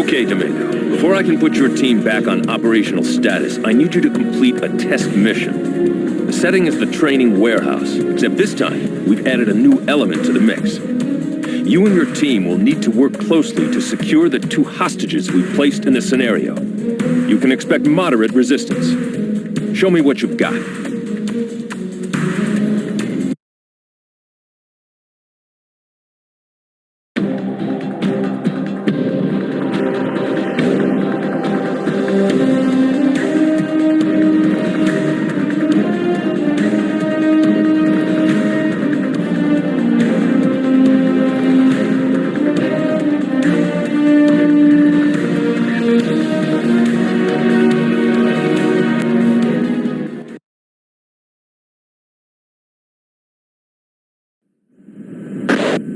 Okay, Domingo. Before I can put your team back on operational status, I need you to complete a test mission. The setting is the training warehouse, except this time, we've added a new element to the mix. You and your team will need to work closely to secure the 2 hostages we've placed in the scenario. You can expect moderate resistance. Show me what you've got.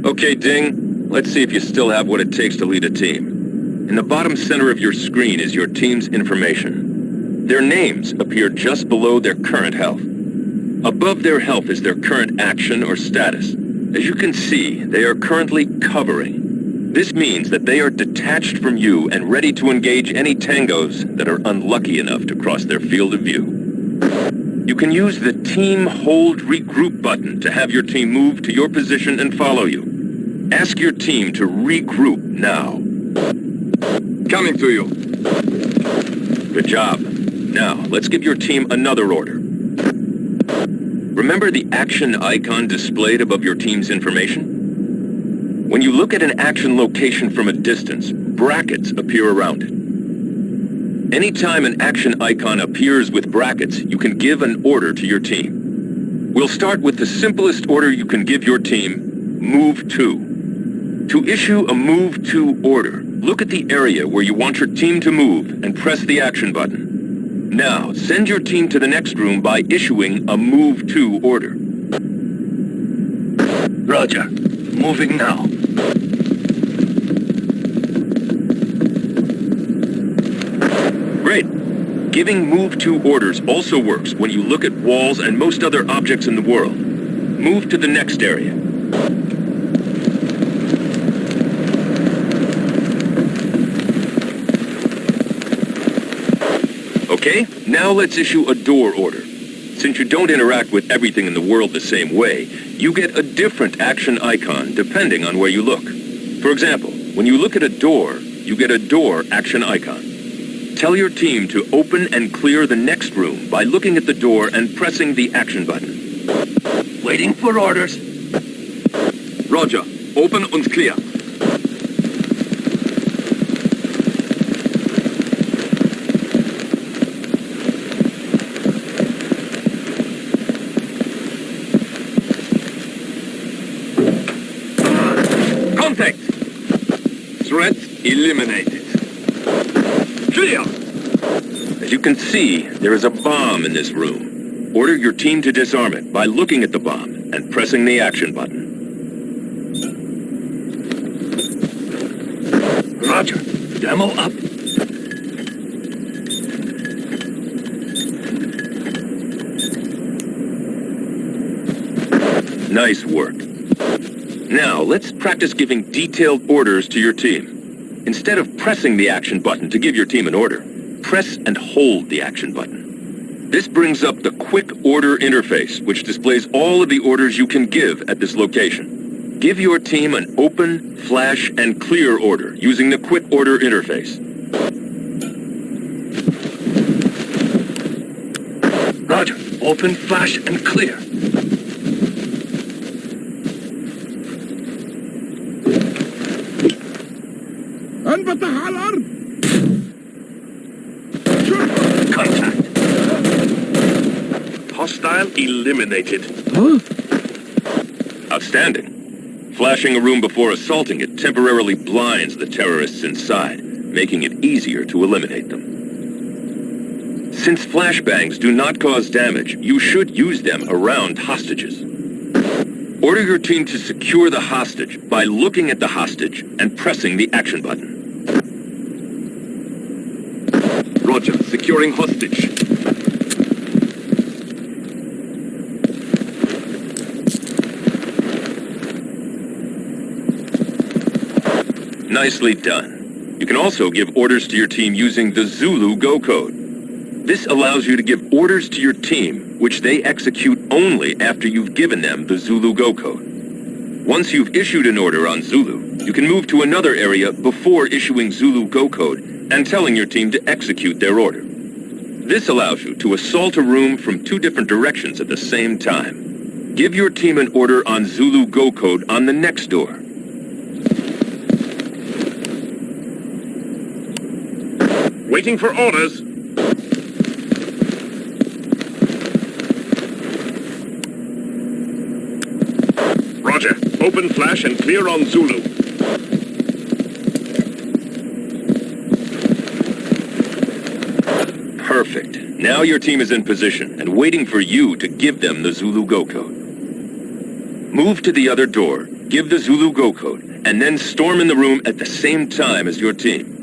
Okay, Ding. Let's see if you still have what it takes to lead a team. In the bottom center of your screen is your team's information. Their names appear just below their current health. Above their health is their current action or status. As you can see, they are currently covering. This means that they are detached from you and ready to engage any tangos that are unlucky enough to cross their field of view. You can use the Team Hold Regroup button to have your team move to your position and follow you. Ask your team to regroup now. Coming to you. Good job. Now, let's give your team another order. Remember the action icon displayed above your team's information? When you look at an action location from a distance, brackets appear around it. Anytime an action icon appears with brackets, you can give an order to your team. We'll start with the simplest order you can give your team, Move To. To issue a Move To order, look at the area where you want your team to move and press the action button. Now, send your team to the next room by issuing a Move To order. Roger. Moving now. Great. Giving Move To orders also works when you look at walls and most other objects in the world. Move to the next area. Okay, now let's issue a door order. Since you don't interact with everything in the world the same way, you get a different action icon depending on where you look. For example, when you look at a door, you get a door action icon. Tell your team to open and clear the next room by looking at the door and pressing the action button. Waiting for orders. Roger. Open and clear. Contact! Threat eliminated. Clear! As you can see, there is a bomb in this room. Order your team to disarm it by looking at the bomb and pressing the action button. Roger. Demo up. Nice work. Now, let's practice giving detailed orders to your team. Instead of pressing the action button to give your team an order, press and hold the action button. This brings up the Quick Order interface, which displays all of the orders you can give at this location. Give your team an open, flash, and clear order using the Quick Order interface. Roger. Open, flash, and clear. Contact. Hostile eliminated. Huh? Outstanding. Flashing a room before assaulting it temporarily blinds the terrorists inside, making it easier to eliminate them. Since flashbangs do not cause damage, you should use them around hostages. Order your team to secure the hostage by looking at the hostage and pressing the action button. Roger. Securing hostage. Nicely done. You can also give orders to your team using the Zulu Go code. This allows you to give orders to your team, which they execute only after you've given them the Zulu Go code. Once you've issued an order on Zulu, you can move to another area before issuing Zulu Go code and telling your team to execute their order. This allows you to assault a room from 2 different directions at the same time. Give your team an order on Zulu Go code on the next door. Waiting for orders. Roger. Open flash and clear on Zulu. Perfect. Now your team is in position and waiting for you to give them the Zulu Go code. Move to the other door, give the Zulu Go code, and then storm in the room at the same time as your team.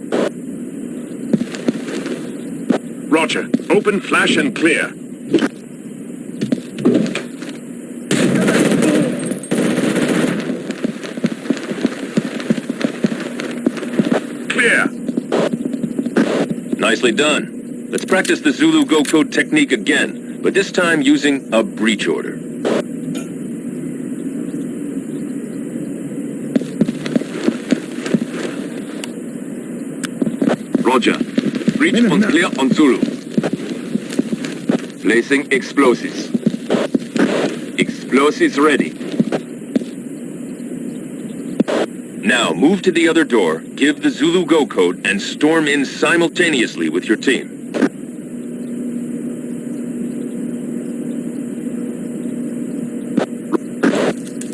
Roger. Open flash and clear. Clear. Nicely done. Let's practice the Zulu Go code technique again, but this time using a breach order. Roger. Breach on clear on Zulu. Placing explosives. Explosives ready. Now move to the other door, give the Zulu Go code, and storm in simultaneously with your team.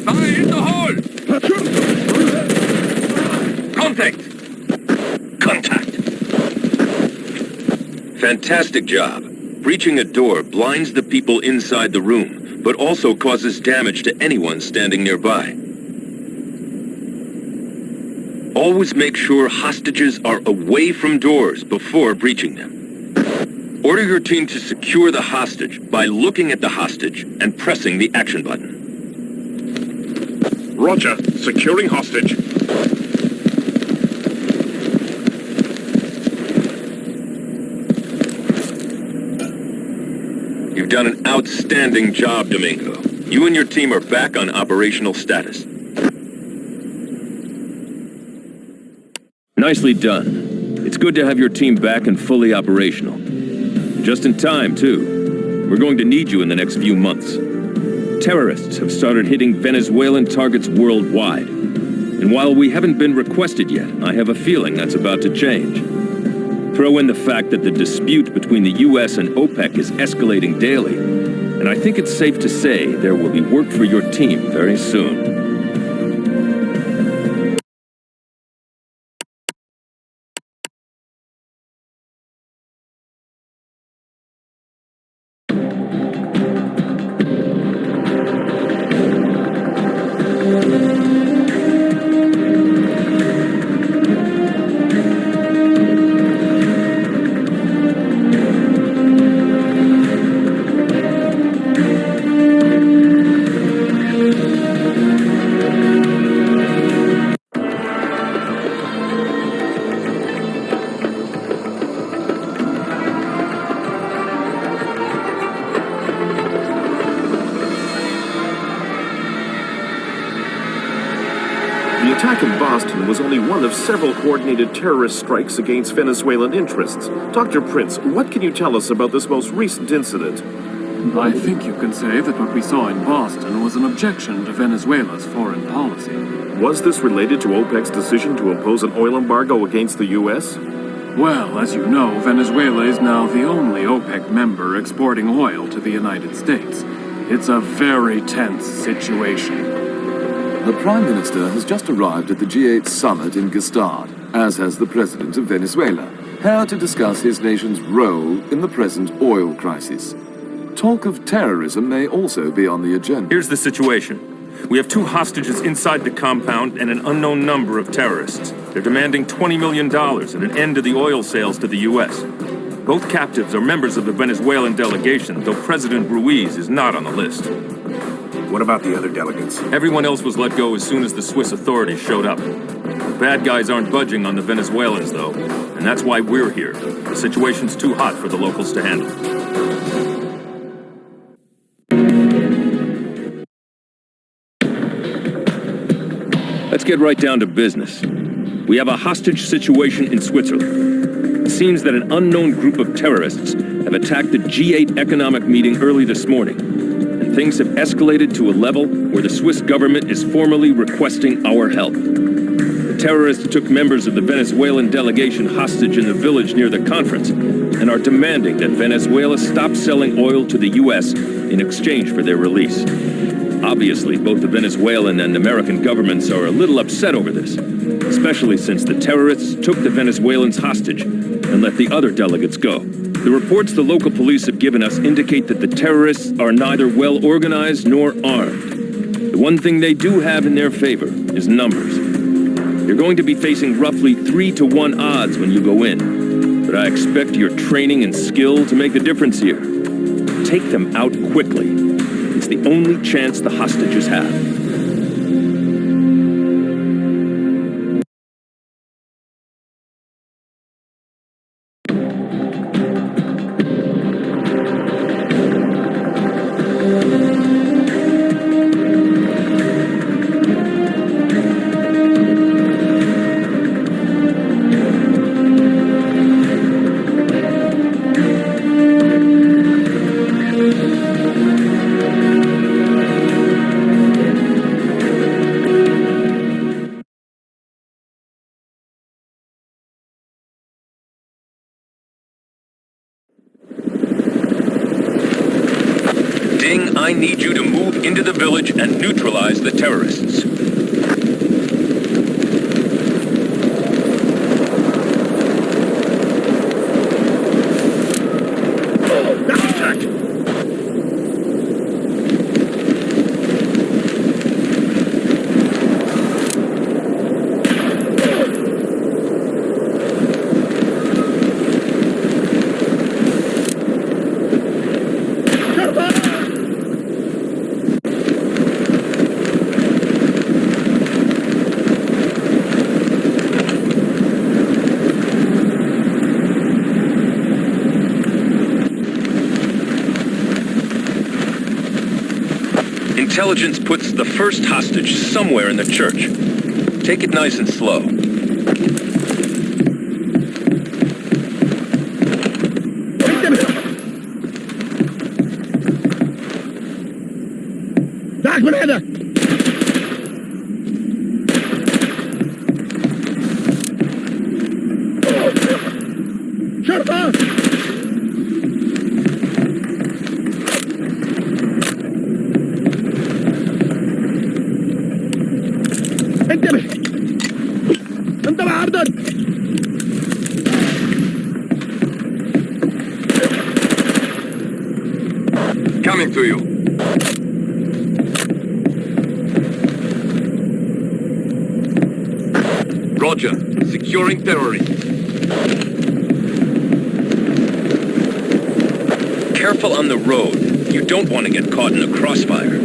Fire in the hole! Contact! Contact! Fantastic job. Breaching a door blinds the people inside the room, but also causes damage to anyone standing nearby. Always make sure hostages are away from doors before breaching them. Order your team to secure the hostage by looking at the hostage and pressing the action button. Roger. Securing hostage. You've done an outstanding job, Domingo. You and your team are back on operational status. Nicely done. It's good to have your team back and fully operational. Just in time, too. We're going to need you in the next few months. Terrorists have started hitting Venezuelan targets worldwide. And while we haven't been requested yet, I have a feeling that's about to change. Throw in the fact that the dispute between the US and OPEC is escalating daily, and I think it's safe to say there will be work for your team very soon. The attack in Boston was only one of several coordinated terrorist strikes against Venezuelan interests. Dr. Prince, what can you tell us about this most recent incident? I think you can say that what we saw in Boston was an objection to Venezuela's foreign policy. Was this related to OPEC's decision to impose an oil embargo against the U.S.? Well, as you know, Venezuela is now the only OPEC member exporting oil to the United States. It's a very tense situation. The Prime Minister has just arrived at the G8 summit in Gstaad, as has the President of Venezuela, here to discuss his nation's role in the present oil crisis. Talk of terrorism may also be on the agenda. Here's the situation. We have 2 hostages inside the compound and an unknown number of terrorists. They're demanding $20 million and an end to the oil sales to the U.S. Both captives are members of the Venezuelan delegation, though President Ruiz is not on the list. What about the other delegates? Everyone else was let go as soon as the Swiss authorities showed up. The bad guys aren't budging on the Venezuelans, though. And that's why we're here. The situation's too hot for the locals to handle. Let's get right down to business. We have a hostage situation in Switzerland. It seems that an unknown group of terrorists have attacked the G8 economic meeting early this morning, and things have escalated to a level where the Swiss government is formally requesting our help. The terrorists took members of the Venezuelan delegation hostage in the village near the conference and are demanding that Venezuela stop selling oil to the U.S. in exchange for their release. Obviously, both the Venezuelan and American governments are a little upset over this, especially since the terrorists took the Venezuelans hostage and let the other delegates go. The reports the local police have given us indicate that the terrorists are neither well organized nor armed. The one thing they do have in their favor is numbers. You're going to be facing roughly 3-to-1 odds when you go in, but I expect your training and skill to make the difference here. Take them out quickly. It's the only chance the hostages have. Ding, I need you to move into the village and neutralize the terrorists. Intelligence puts the first hostage somewhere in the church. Take it nice and slow. Coming to you. Roger. Securing terrorists. Careful on the road. You don't want to get caught in a crossfire.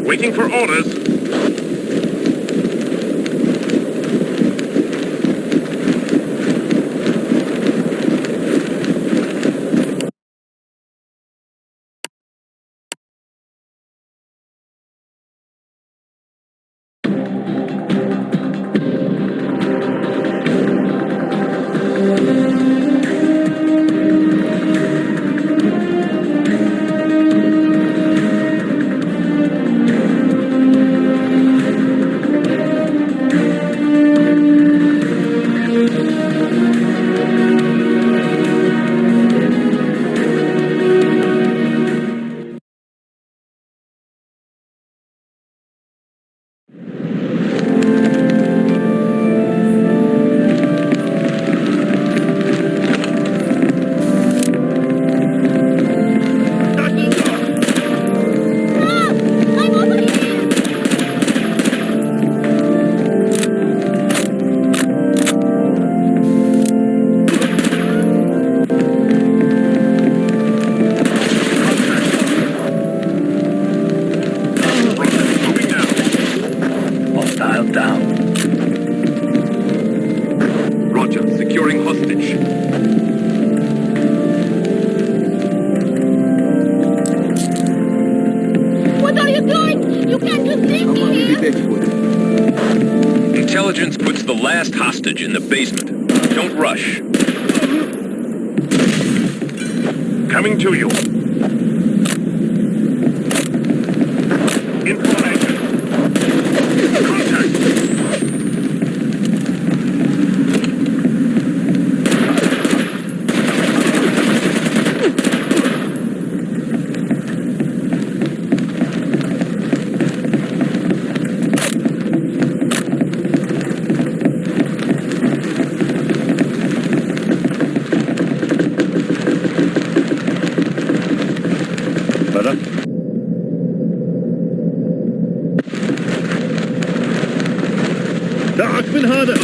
Waiting for orders. Missile down. Roger, securing hostage. What are you doing? You can't just leave me here! Intelligence puts the last hostage in the basement. Don't rush. Coming to you. Information. Contact. دعك من هذا.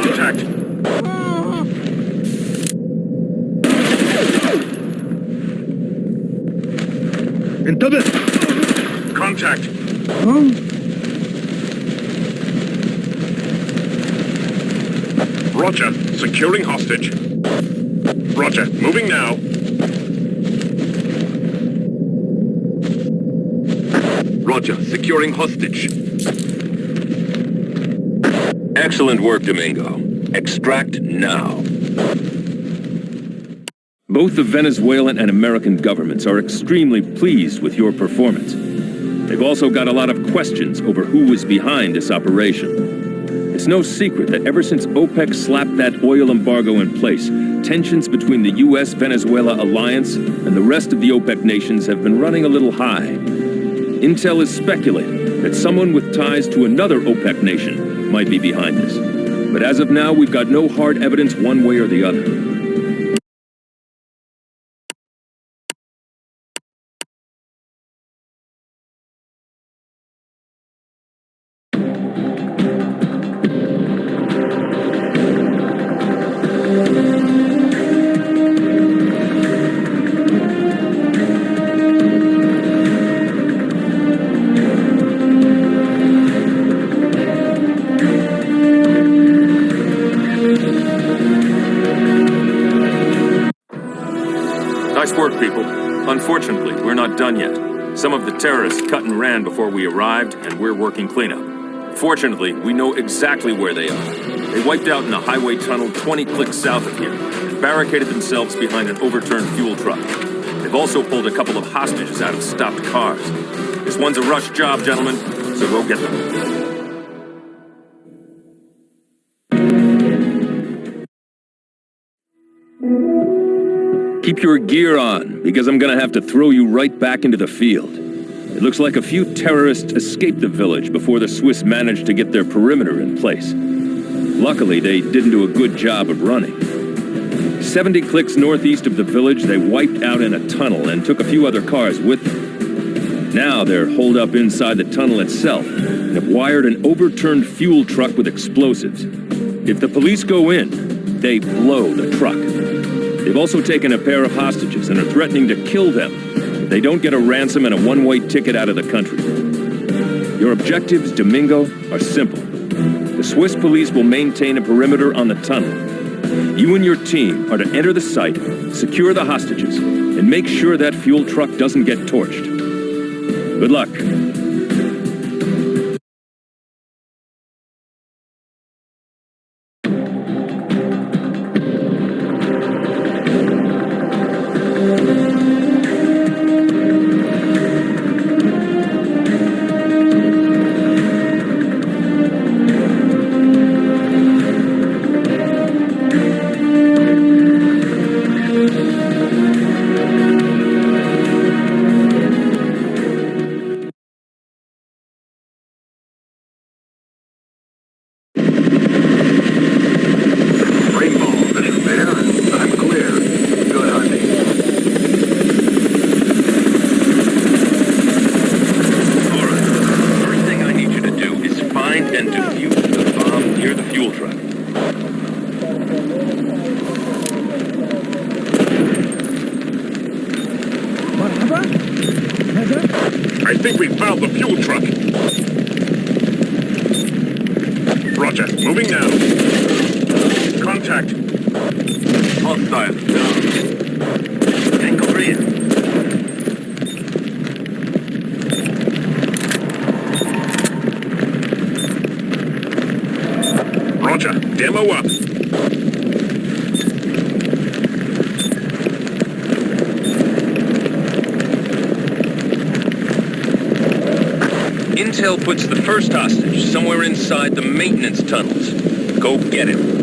Contact. انتبه. Contact. Roger. Securing hostage. Roger. Moving now. Roger, securing hostage. Excellent work, Domingo. Extract now. Both the Venezuelan and American governments are extremely pleased with your performance. They've also got a lot of questions over who was behind this operation. It's no secret that ever since OPEC slapped that oil embargo in place, tensions between the U.S.-Venezuela alliance and the rest of the OPEC nations have been running a little high. Intel is speculating that someone with ties to another OPEC nation might be behind this. But as of now, we've got no hard evidence one way or the other. Nice work, people. Unfortunately, we're not done yet. Some of the terrorists cut and ran before we arrived, and we're working cleanup. Fortunately, we know exactly where they are. They wiped out in a highway tunnel 20 clicks south of here, and barricaded themselves behind an overturned fuel truck. They've also pulled a couple of hostages out of stopped cars. This one's a rush job, gentlemen, so go get them. Keep your gear on, because I'm gonna have to throw you right back into the field. It looks like a few terrorists escaped the village before the Swiss managed to get their perimeter in place. Luckily, they didn't do a good job of running. 70 clicks northeast of the village, they wiped out in a tunnel and took a few other cars with them. Now they're holed up inside the tunnel itself and have wired an overturned fuel truck with explosives. If the police go in, they blow the truck. They've also taken a pair of hostages and are threatening to kill them if they don't get a ransom and a one-way ticket out of the country. Your objectives, Domingo, are simple. The Swiss police will maintain a perimeter on the tunnel. You and your team are to enter the site, secure the hostages, and make sure that fuel truck doesn't get torched. Good luck. Roger. Moving now. Contact. Hostile. Down. Tango rear. Roger. Demo up. Intel puts the first hostage somewhere inside the maintenance tunnels. Go get him.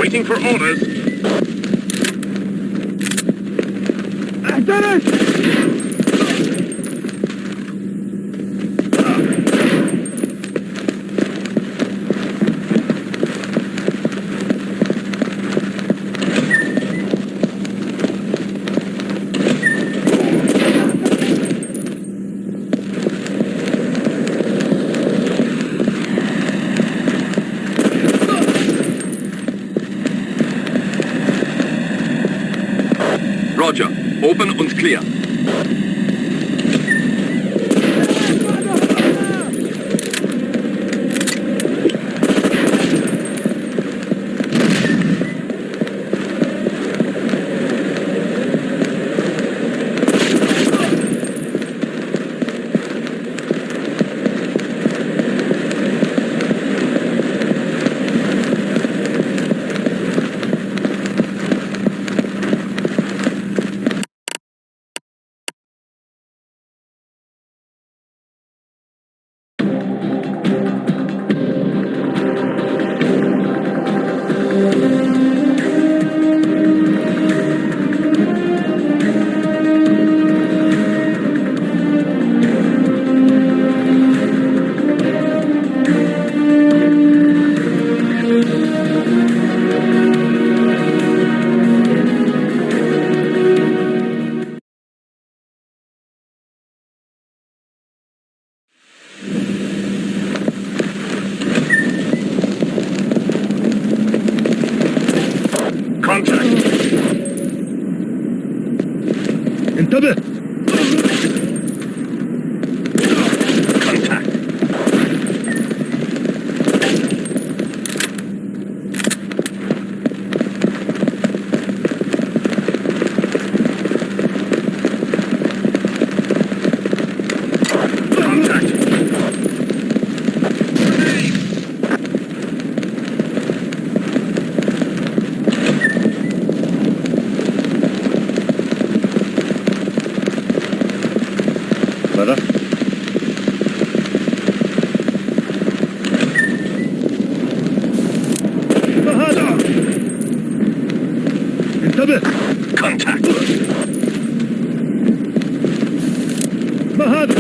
Waiting for orders. Roger. Open und clear. انتبه. Contact. Contact. ماذا؟ ما هذا؟ انتبه. Contact. ما هذا؟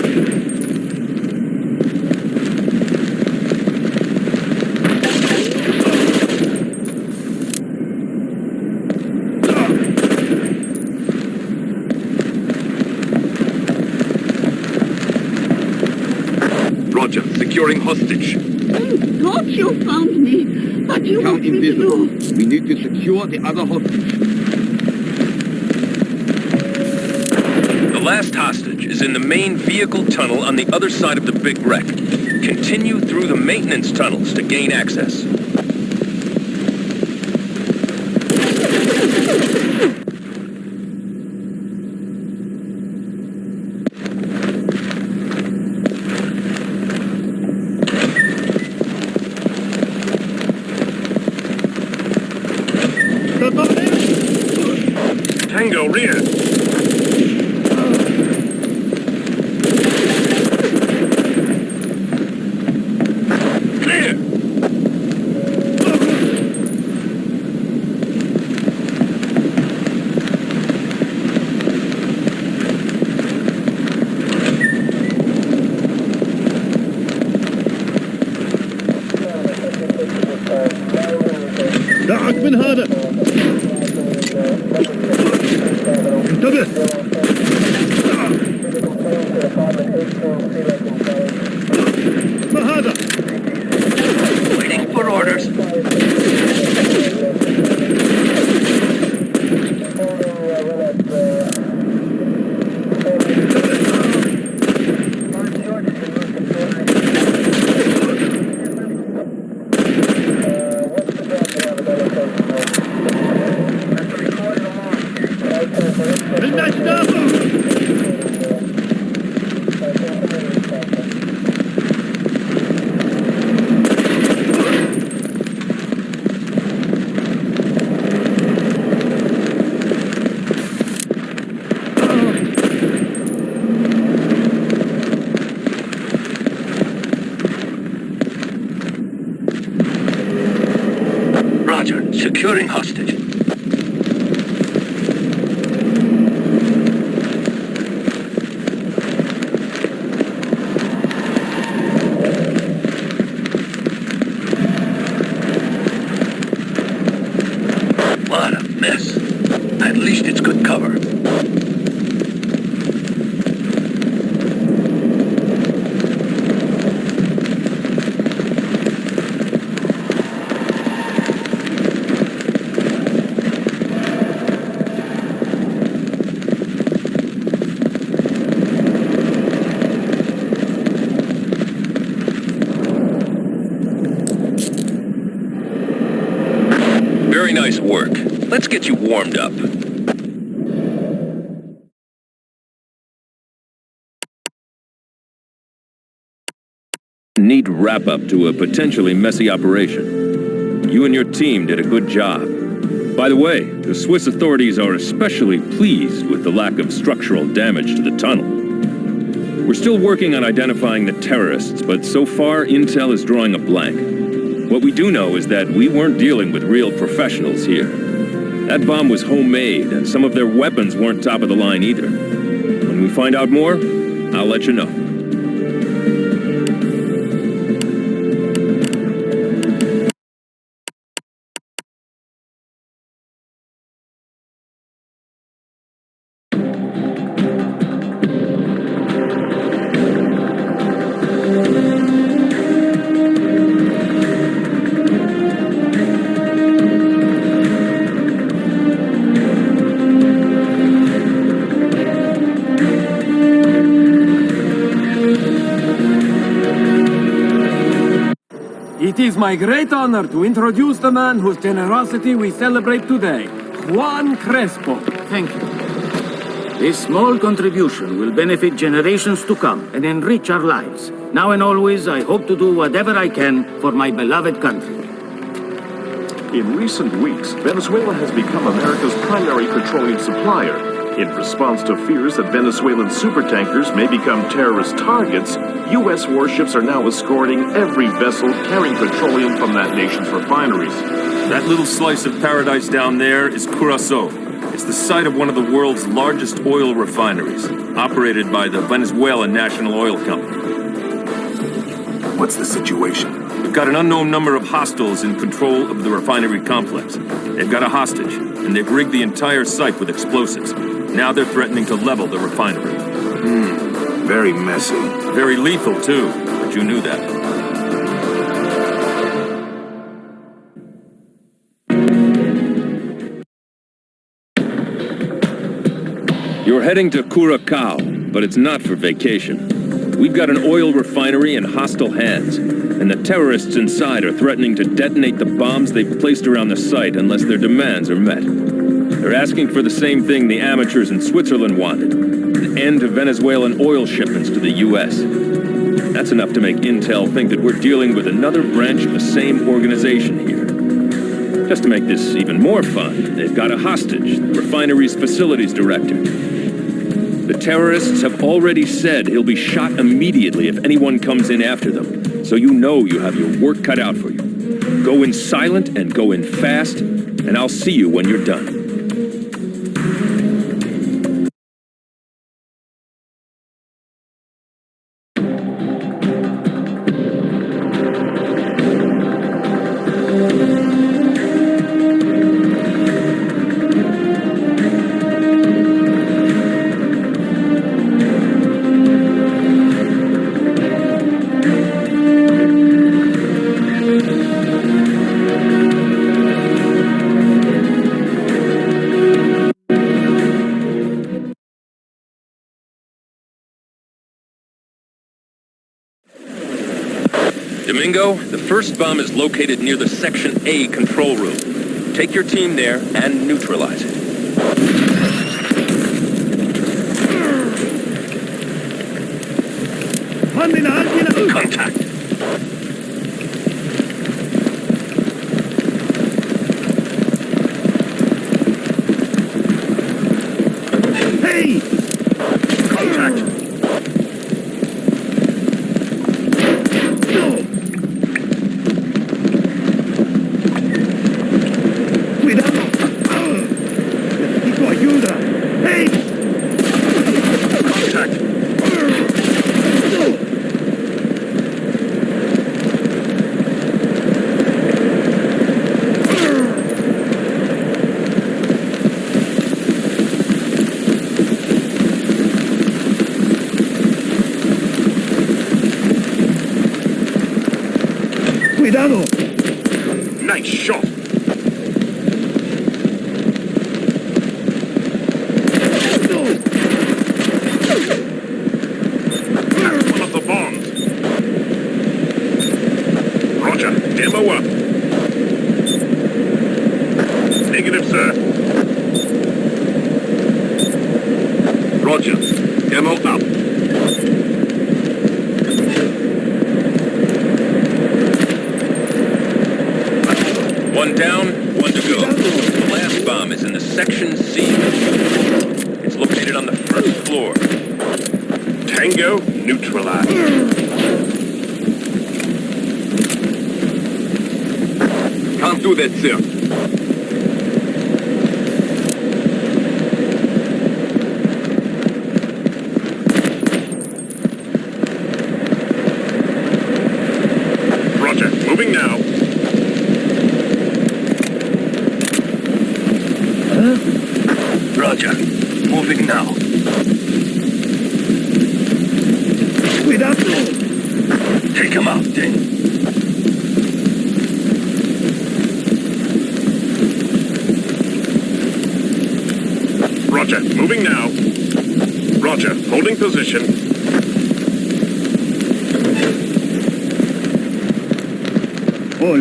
Roger. Securing hostage. Thought you found me, but you Come want me to invisible. do. We need to secure the other hostage. The last hostage is in the main vehicle tunnel on the other side of the big wreck. Continue through the maintenance tunnels to gain access. Tango rear. Clear. دعك من هذا. انتبه. ما هذا؟ Waiting for orders. Roger, securing hostage. What a mess. At least it's good cover. Very nice work. Let's get you warmed up. Neat wrap-up to a potentially messy operation. You and your team did a good job. By the way, the Swiss authorities are especially pleased with the lack of structural damage to the tunnel. We're still working on identifying the terrorists, but so far intel is drawing a blank. What we do know is that we weren't dealing with real professionals here. That bomb was homemade, and some of their weapons weren't top of the line either. When we find out more, I'll let you know. It is my great honor to introduce the man whose generosity we celebrate today, Juan Crespo. Thank you. This small contribution will benefit generations to come and enrich our lives. Now and always, I hope to do whatever I can for my beloved country. In recent weeks, Venezuela has become America's primary petroleum supplier. In response to fears that Venezuelan supertankers may become terrorist targets, U.S. warships are now escorting every vessel carrying petroleum from that nation's refineries. That little slice of paradise down there is Curaçao. It's the site of one of the world's largest oil refineries, operated by the Venezuelan National Oil Company. What's the situation? We've got an unknown number of hostiles in control of the refinery complex. They've got a hostage, and they've rigged the entire site with explosives. Now they're threatening to level the refinery. Very messy. Very lethal, too, but you knew that. You're heading to Curaçao, but it's not for vacation. We've got an oil refinery in hostile hands, and the terrorists inside are threatening to detonate the bombs they've placed around the site unless their demands are met. They're asking for the same thing the amateurs in Switzerland wanted, an end to Venezuelan oil shipments to the U.S. That's enough to make Intel think that we're dealing with another branch of the same organization here. Just to make this even more fun, they've got a hostage, the refinery's facilities director. The terrorists have already said he'll be shot immediately if anyone comes in after them, so you know you have your work cut out for you. Go in silent and go in fast, and I'll see you when you're done. Domingo, the first bomb is located near the Section A control room. Take your team there and neutralize it. Contact. Hey! Contact. Cuidado. Necesito ayuda. Hey! Contact. Cuidado. Nice shot. That's one of the bombs. Roger. Ammo up. Negative, sir. Roger. Ammo up. One down, one to go. The last bomb is in the Section C. It's located on the first floor. Tango neutralized. Can't do that, sir. Roger. Moving now. Roger. Moving now. Cuidado. Take him out, Ding. Roger. Moving now. Roger. Holding position. Oh.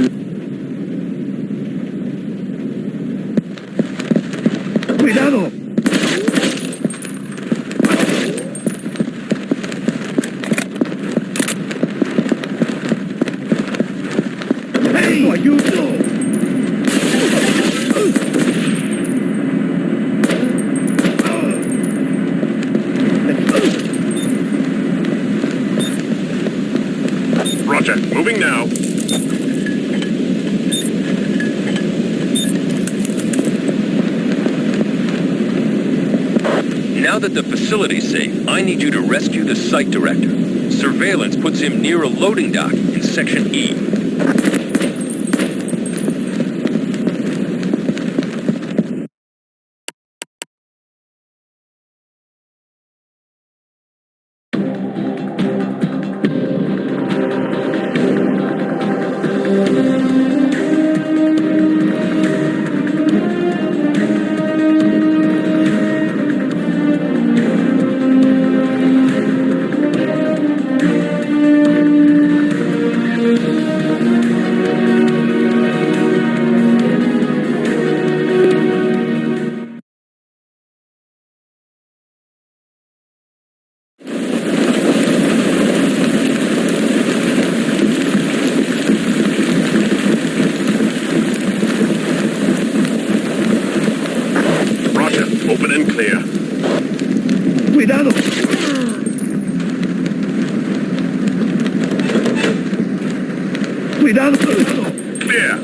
Cuidado. Hey, ayudo. Roger. Moving now. Now that the facility's safe, I need you to rescue the site director. Surveillance puts him near a loading dock in Section E. Open and clear. Cuidado. Cuidado. Clear.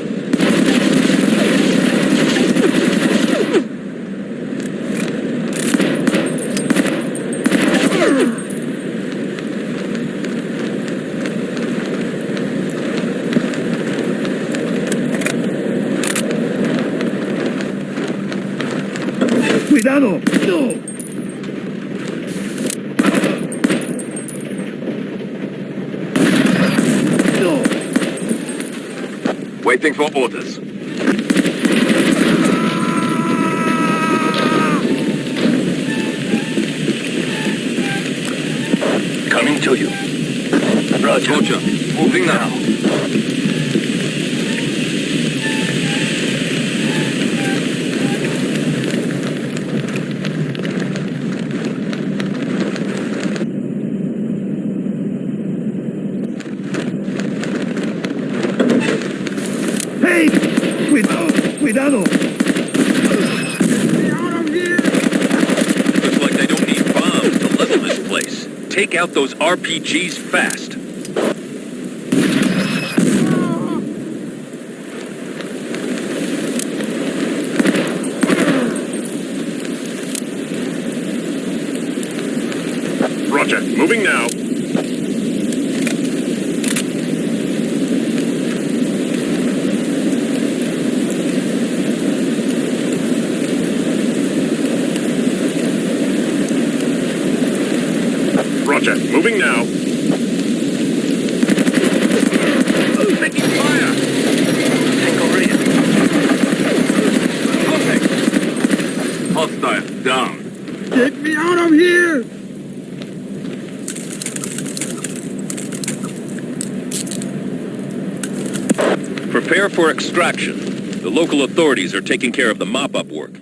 Cuidado. Waiting for orders. Coming to you. Roger. Moving now. Cuidado! Looks like they don't need bombs to level this place. Take out those RPGs fast. Roger, moving now. Roger, moving now. Taking fire! Tango ready. Okay. Hostile down. Get me out of here! Prepare for extraction. The local authorities are taking care of the mop-up work.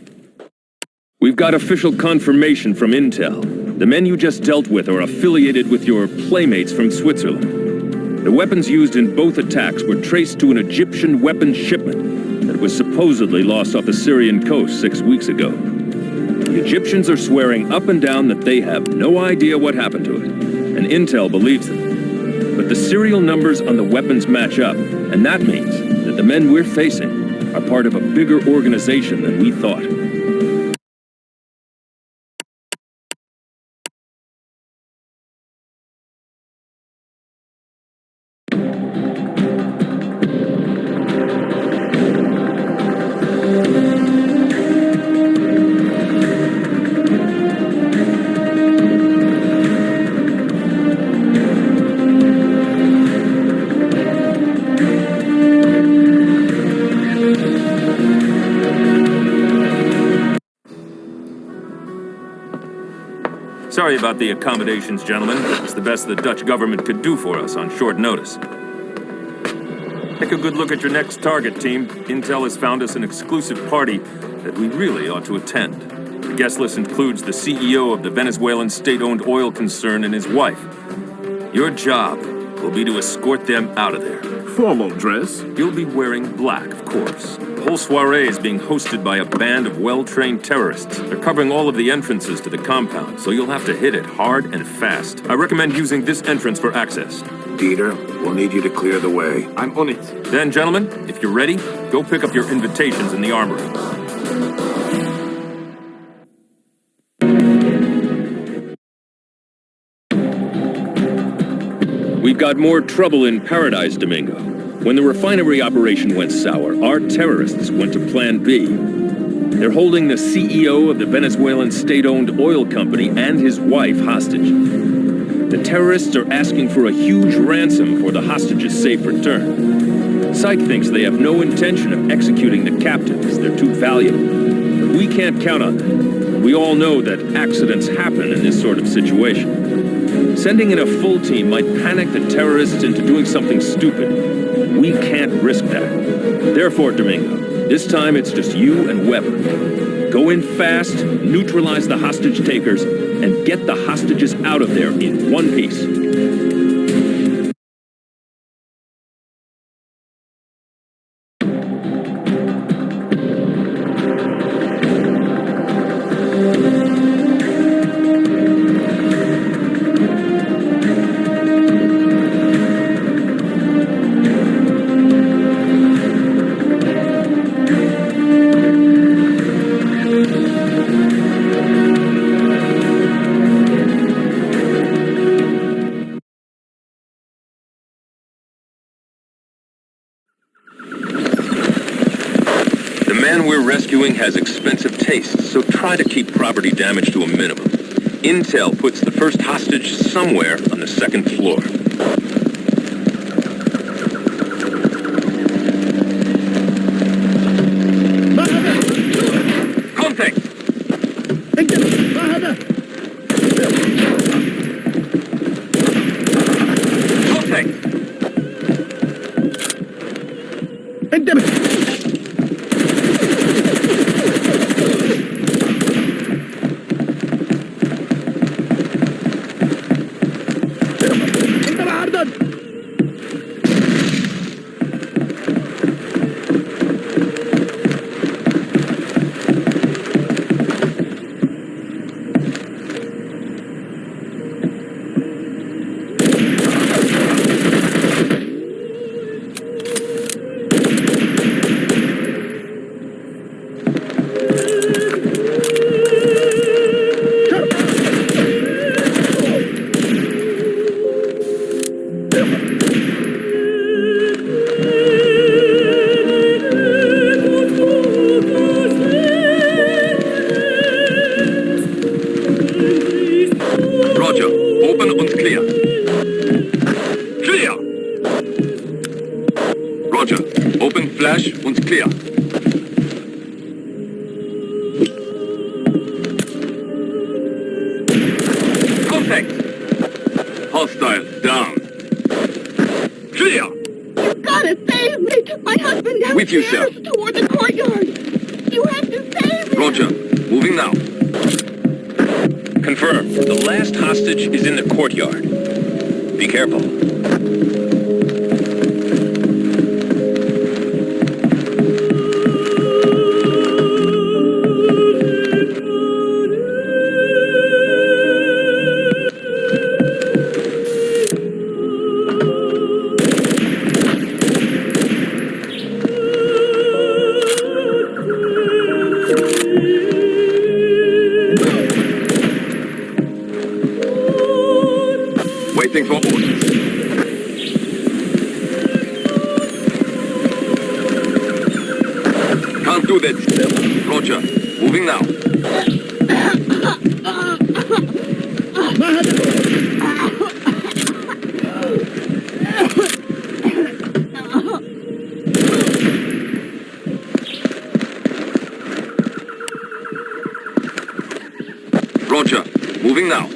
We've got official confirmation from Intel. The men you just dealt with are affiliated with your playmates from Switzerland. The weapons used in both attacks were traced to an Egyptian weapons shipment that was supposedly lost off the Syrian coast 6 weeks ago. The Egyptians are swearing up and down that they have no idea what happened to it, and Intel believes them. But the serial numbers on the weapons match up, and that means that the men we're facing are part of a bigger organization than we thought. Sorry about the accommodations, gentlemen. It's the best the Dutch government could do for us on short notice. Take a good look at your next target, team. Intel has found us an exclusive party that we really ought to attend. The guest list includes the CEO of the Venezuelan state-owned oil concern and his wife. Your job will be to escort them out of there. Formal dress? You'll be wearing black, of course. The whole soiree is being hosted by a band of well-trained terrorists. They're covering all of the entrances to the compound, so you'll have to hit it hard and fast. I recommend using this entrance for access. Dieter, we'll need you to clear the way. I'm on it. Then, gentlemen, if you're ready, go pick up your invitations in the armory. We've got more trouble in Paradise, Domingo. When the refinery operation went sour, our terrorists went to Plan B. They're holding the CEO of the Venezuelan state-owned oil company and his wife hostage. The terrorists are asking for a huge ransom for the hostage's safe return. Psych thinks they have no intention of executing the captives. They're too valuable. But we can't count on them. We all know that accidents happen in this sort of situation. Sending in a full team might panic the terrorists into doing something stupid. We can't risk that. Therefore, Domingo, this time it's just you and Weber. Go in fast, neutralize the hostage takers, and get the hostages out of there in one piece. The man we're rescuing has expensive tastes, so try to keep property damage to a minimum. Intel puts the first hostage somewhere on the second floor. Contact! you, sir. Toward the courtyard. You have to save him. Roger. Moving now. Confirmed. The last hostage is in the courtyard. Be careful. Waiting for orders. Can't do that still. Roger. Moving now. Roger. Moving now.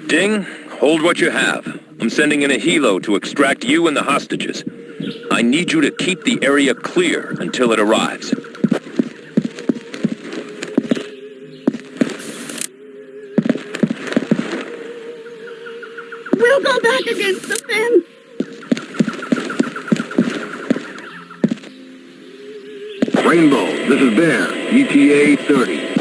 Ding. Hold what you have. I'm sending in a helo to extract you and the hostages. I need you to keep the area clear until it arrives. We'll go back against the fence. Rainbow, this is Bear, ETA 30.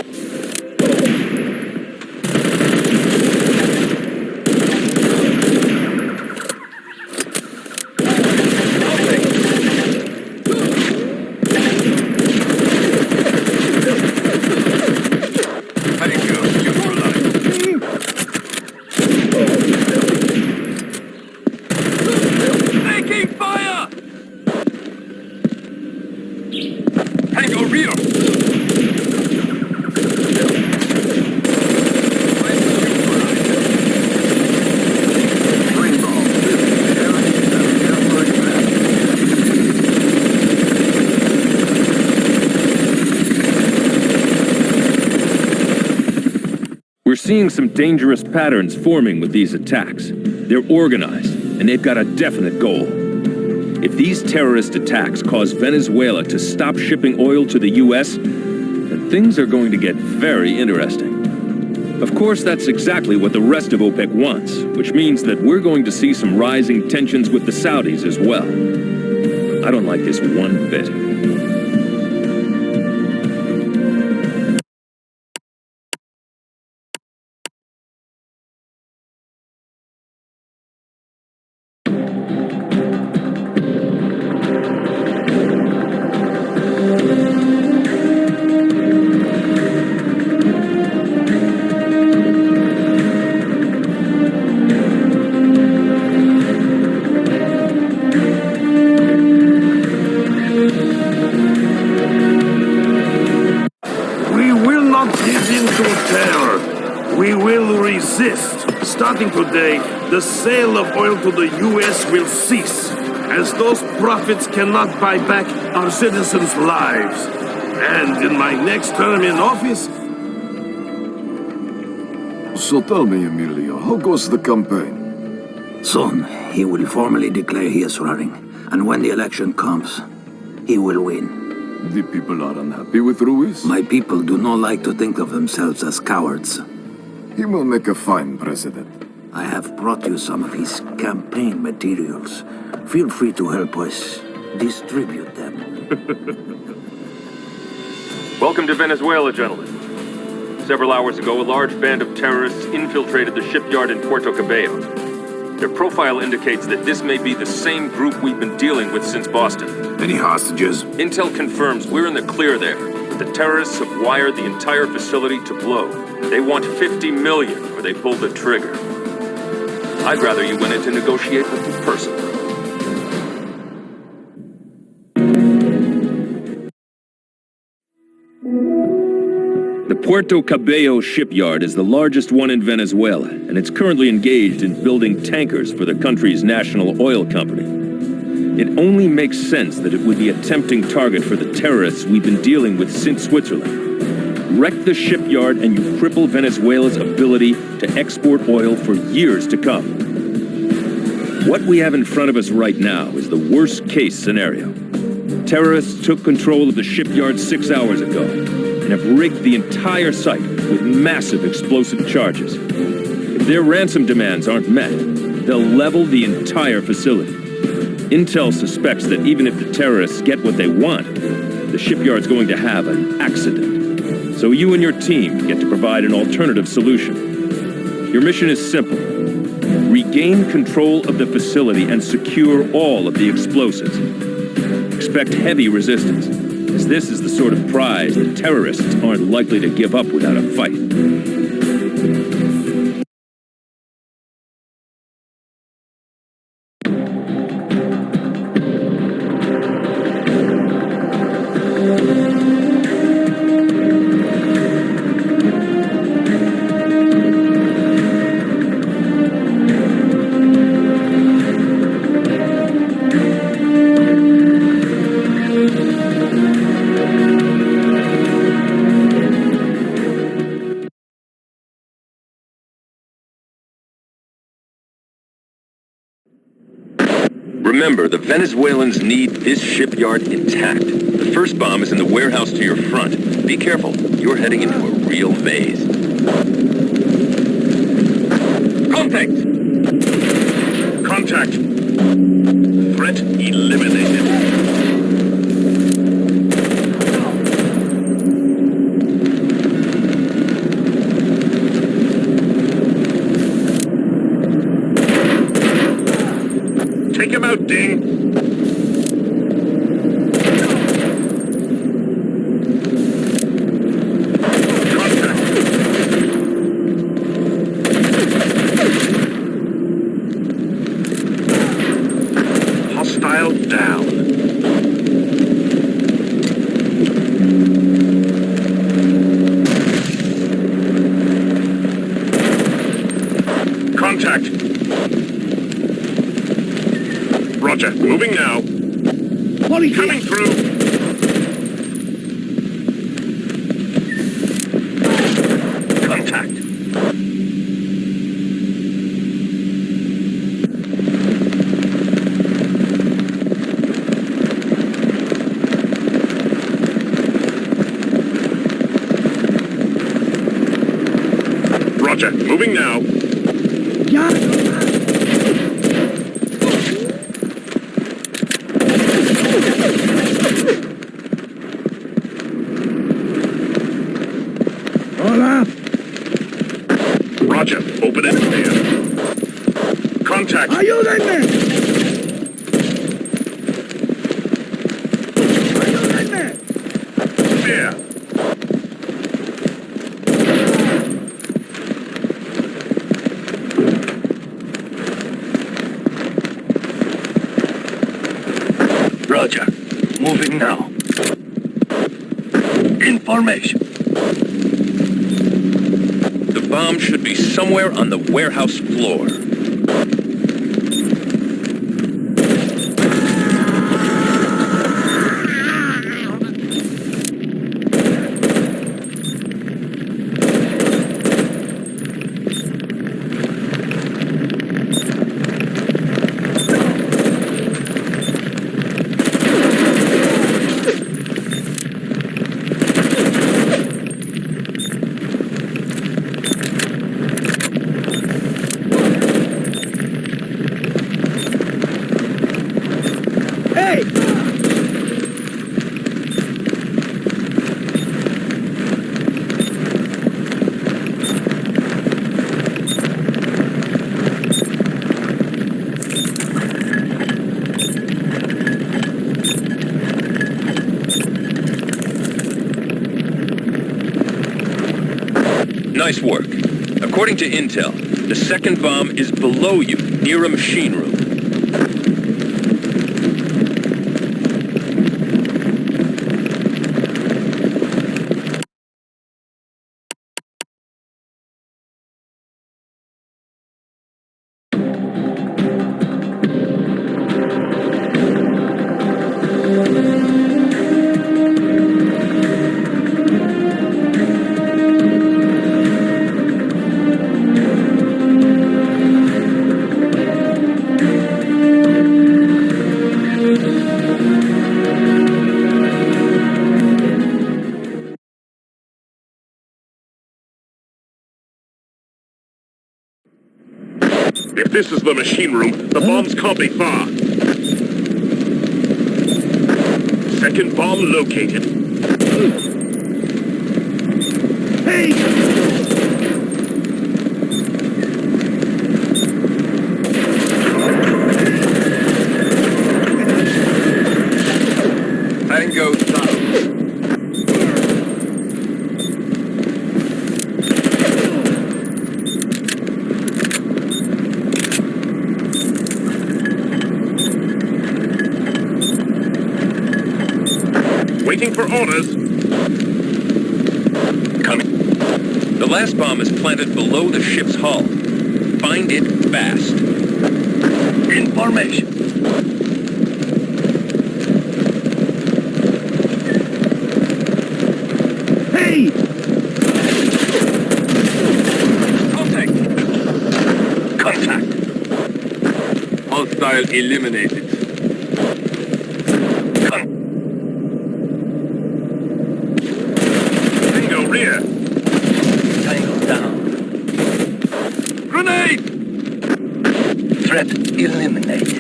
We're seeing some dangerous patterns forming with these attacks. They're organized, and they've got a definite goal. If these terrorist attacks cause Venezuela to stop shipping oil to the U.S., then things are going to get very interesting. Of course, that's exactly what the rest of OPEC wants, which means that we're going to see some rising tensions with the Saudis as well. I don't like this one bit. We will resist. Starting today, the sale of oil to the U.S. will cease, as those profits cannot buy back our citizens' lives. And in my next term in office... So tell me, Emilio, how goes the campaign? Soon, he will formally declare he is running, and when the election comes, he will win. The people are unhappy with Ruiz? My people do not like to think of themselves as cowards. He will make a fine president. I have brought you some of his campaign materials. Feel free to help us distribute them. Welcome to Venezuela, gentlemen. Several hours ago, a large band of terrorists infiltrated the shipyard in Puerto Cabello. Their profile indicates that this may be the same group we've been dealing with since Boston. Any hostages? Intel confirms we're in the clear there, but the terrorists have wired the entire facility to blow. They want 50 million, or they pull the trigger. I'd rather you went in to negotiate with them personally. The Puerto Cabello shipyard is the largest one in Venezuela, and it's currently engaged in building tankers for the country's national oil company. It only makes sense that it would be a tempting target for the terrorists we've been dealing with since Switzerland. Wreck the shipyard and you cripple Venezuela's ability to export oil for years to come. What we have in front of us right now is the worst-case scenario. Terrorists took control of the shipyard 6 hours ago and have rigged the entire site with massive explosive charges. If their ransom demands aren't met, they'll level the entire facility. Intel suspects that even if the terrorists get what they want, the shipyard's going to have an accident. So you and your team get to provide an alternative solution. Your mission is simple. Regain control of the facility and secure all of the explosives. Expect heavy resistance, as this is the sort of prize that terrorists aren't likely to give up without a fight. Remember, the Venezuelans need this shipyard intact. The first bomb is in the warehouse to your front. Be careful, you're heading into a real maze. Contact! Contact! Threat eliminated. Take him out, Ding! Hostile down. Contact! Roger, moving now. Coming through. Contact. Roger, moving now. Roger, open and clear. Contact. ¡Ayúdenme! ¡Ayúdenme! Clear. Roger, moving now. Information. The bomb should be somewhere on the warehouse floor. Nice work. According to Intel, the second bomb is below you, near a machine room. If this is the machine room, the bombs can't be far. Second bomb located. Hey! Tango south. Waiting for orders. Coming. The last bomb is planted below the ship's hull. Find it fast. In formation. Hey! Contact. Hostile eliminated. Tango rear. Tango down. Grenade! Threat eliminated.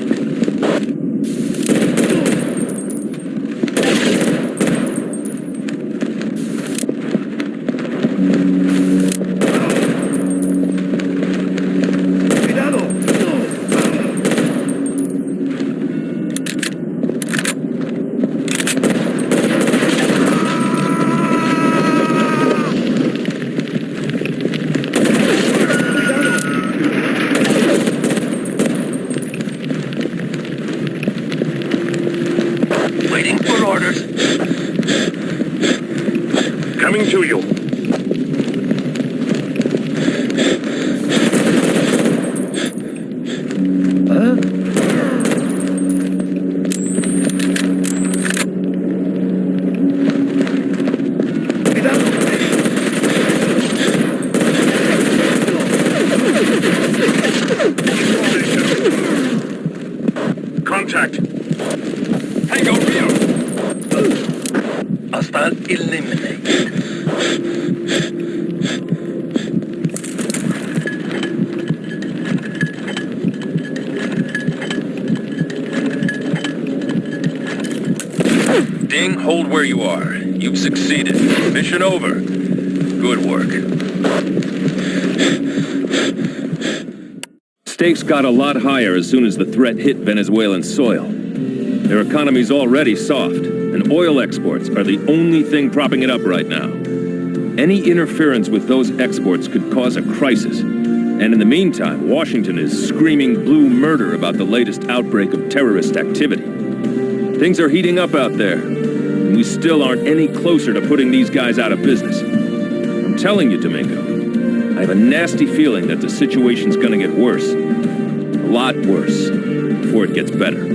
Waiting for orders. Coming to you. Contact. Tango rear. Hostile eliminated. Ding, hold where you are. You've succeeded. Mission over. Good work. Stakes got a lot higher as soon as the threat hit Venezuelan soil. Their economy's already soft, and oil exports are the only thing propping it up right now. Any interference with those exports could cause a crisis. And in the meantime, Washington is screaming blue murder about the latest outbreak of terrorist activity. Things are heating up out there, and we still aren't any closer to putting these guys out of business. I'm telling you, Domingo, I have a nasty feeling that the situation's gonna get worse. A lot worse, before it gets better.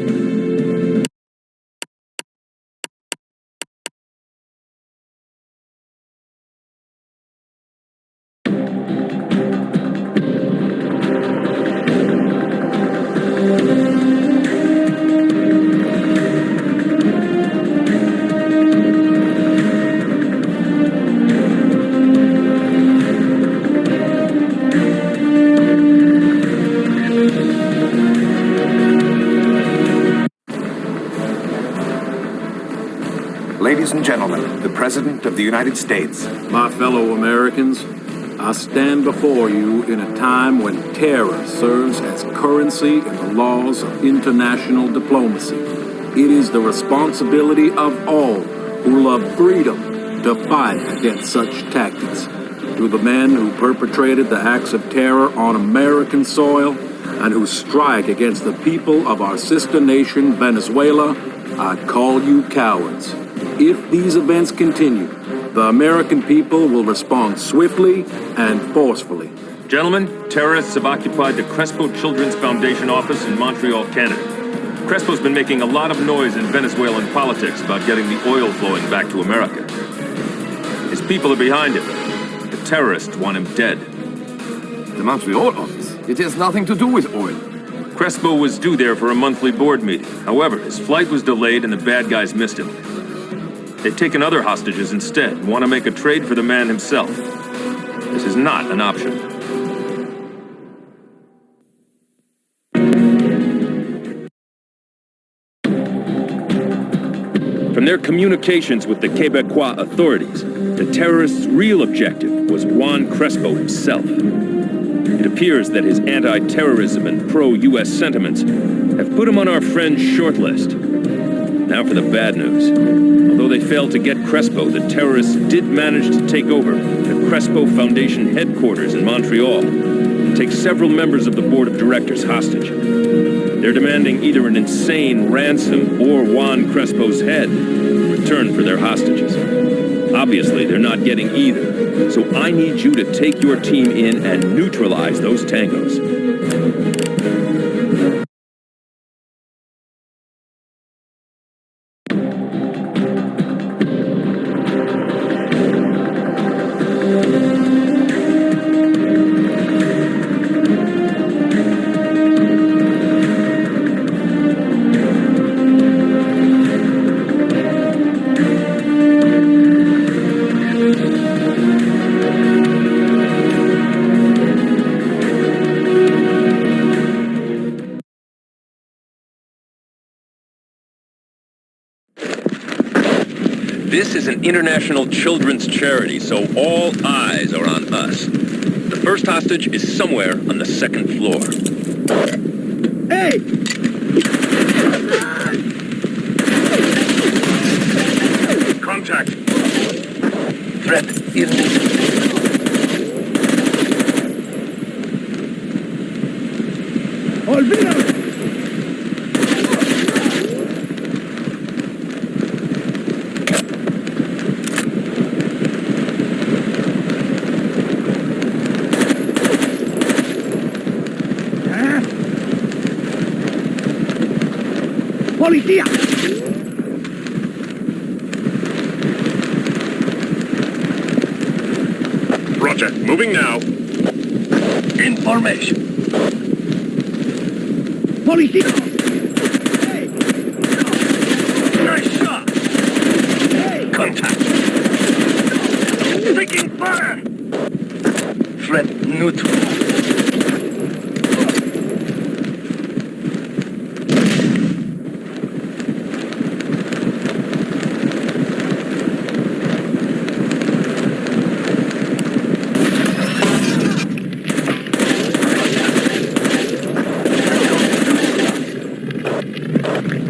Ladies and gentlemen, the President of the United States. My fellow Americans, I stand before you in a time when terror serves as currency in the laws of international diplomacy. It is the responsibility of all who love freedom to fight against such tactics. To the men who perpetrated the acts of terror on American soil and who strike against the people of our sister nation, Venezuela, I call you cowards. If these events continue, the American people will respond swiftly and forcefully. Gentlemen, terrorists have occupied the Crespo Children's Foundation office in Montreal, Canada. Crespo's been making a lot of noise in Venezuelan politics about getting the oil flowing back to America. His people are behind him. The terrorists want him dead. The Montreal office? It has nothing to do with oil. Crespo was due there for a monthly board meeting. However, his flight was delayed and the bad guys missed him. They've taken other hostages instead and want to make a trade for the man himself. This is not an option. From their communications with the Quebecois authorities, the terrorists' real objective was Juan Crespo himself. It appears that his anti-terrorism and pro-U.S. sentiments have put him on our friend's short list. Now for the bad news. Although they failed to get Crespo, the terrorists did manage to take over the Crespo Foundation headquarters in Montreal and take several members of the board of directors hostage. They're demanding either an insane ransom or Juan Crespo's head in return for their hostages. Obviously, they're not getting either, so I need you to take your team in and neutralize those tangos. This is an international children's charity, so all eyes are on us. The first hostage is somewhere on the second floor. Hey! Contact. Threat in. Olvídalo! ¡Policía! Roger, moving now. Information. ¡Policía! Hey! Nice shot! Hey! Contact. Taking fire! Threat neutral.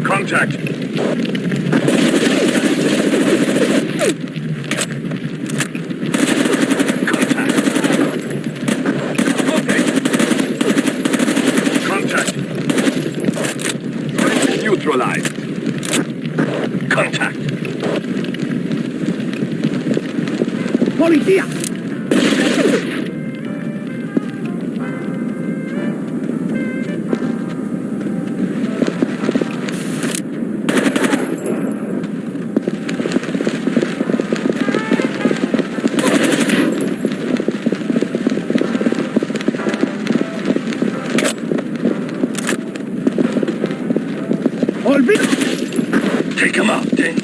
Contact. Contact. Neutralized. Contact. ¡Policía! ¡Olvídalo! Take him out, Ding.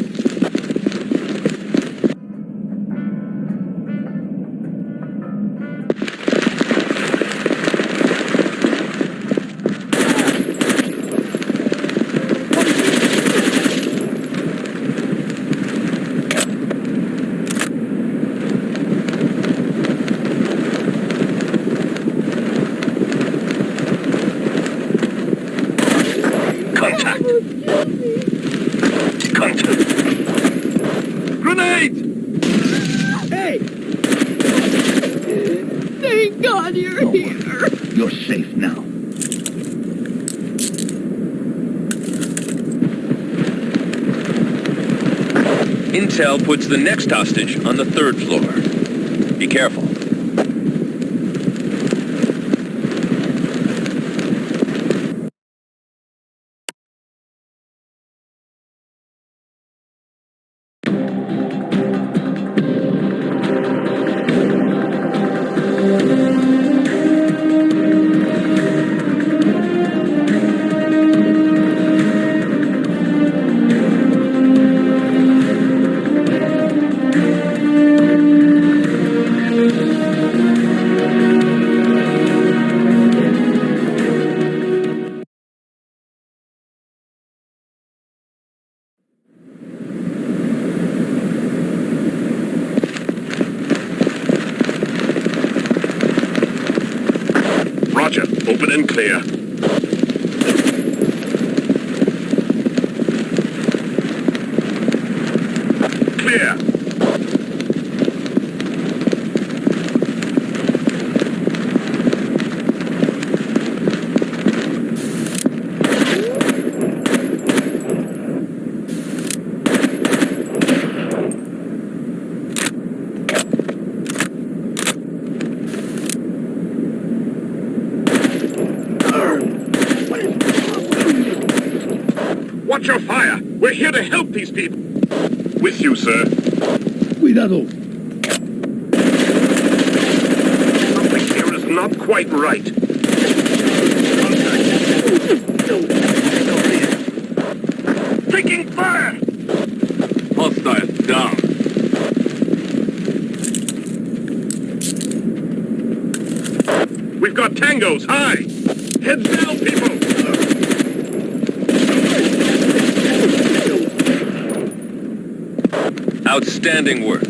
Contact. Contact. Grenade! ¡Hey! Thank God you're here. You're safe now. Intel puts the next hostage on the third floor. Be careful. Open and clear. Clear. Watch your fire! We're here to help these people! With you, sir. Cuidado. Something here is not quite right. Taking fire! Hostile down. We've got tangos, high! Heads down, people! Outstanding work.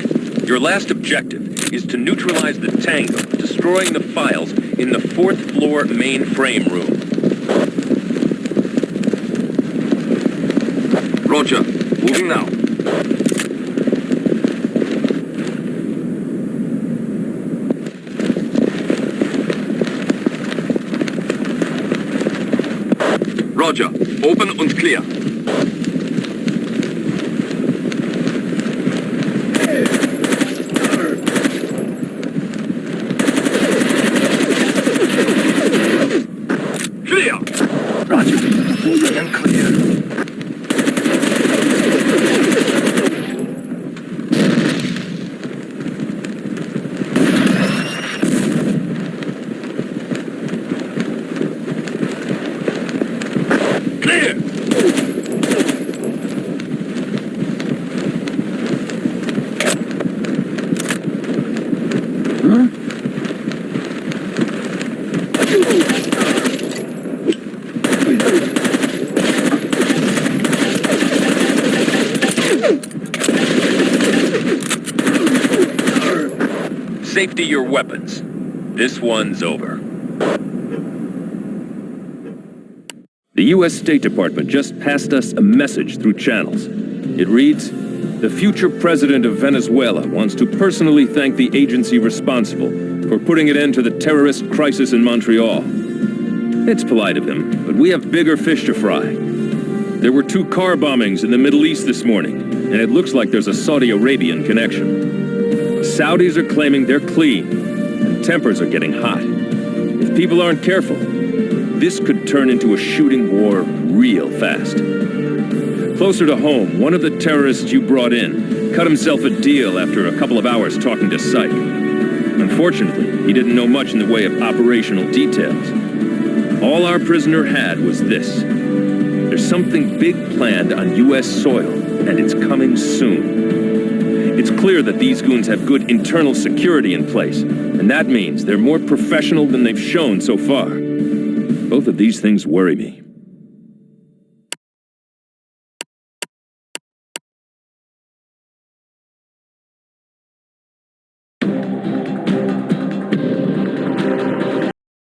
Your last objective is to neutralize the Tango, destroying the files in the 4th floor mainframe room. Roger. Moving now. Roger. Open und clear. Clear! Roger. Open and clear. Clear! Safety your weapons. This one's over. The U.S. State Department just passed us a message through channels. It reads, "The future president of Venezuela wants to personally thank the agency responsible for putting an end to the terrorist crisis in Montreal." It's polite of him, but we have bigger fish to fry. There were 2 car bombings in the Middle East this morning, and it looks like there's a Saudi Arabian connection. Saudis are claiming they're clean, and tempers are getting hot. If people aren't careful, this could turn into a shooting war real fast. Closer to home, one of the terrorists you brought in cut himself a deal after a couple of hours talking to Psych. Unfortunately, he didn't know much in the way of operational details. All our prisoner had was this. There's something big planned on U.S. soil, and it's coming soon. It's clear that these goons have good internal security in place, and that means they're more professional than they've shown so far. Both of these things worry me.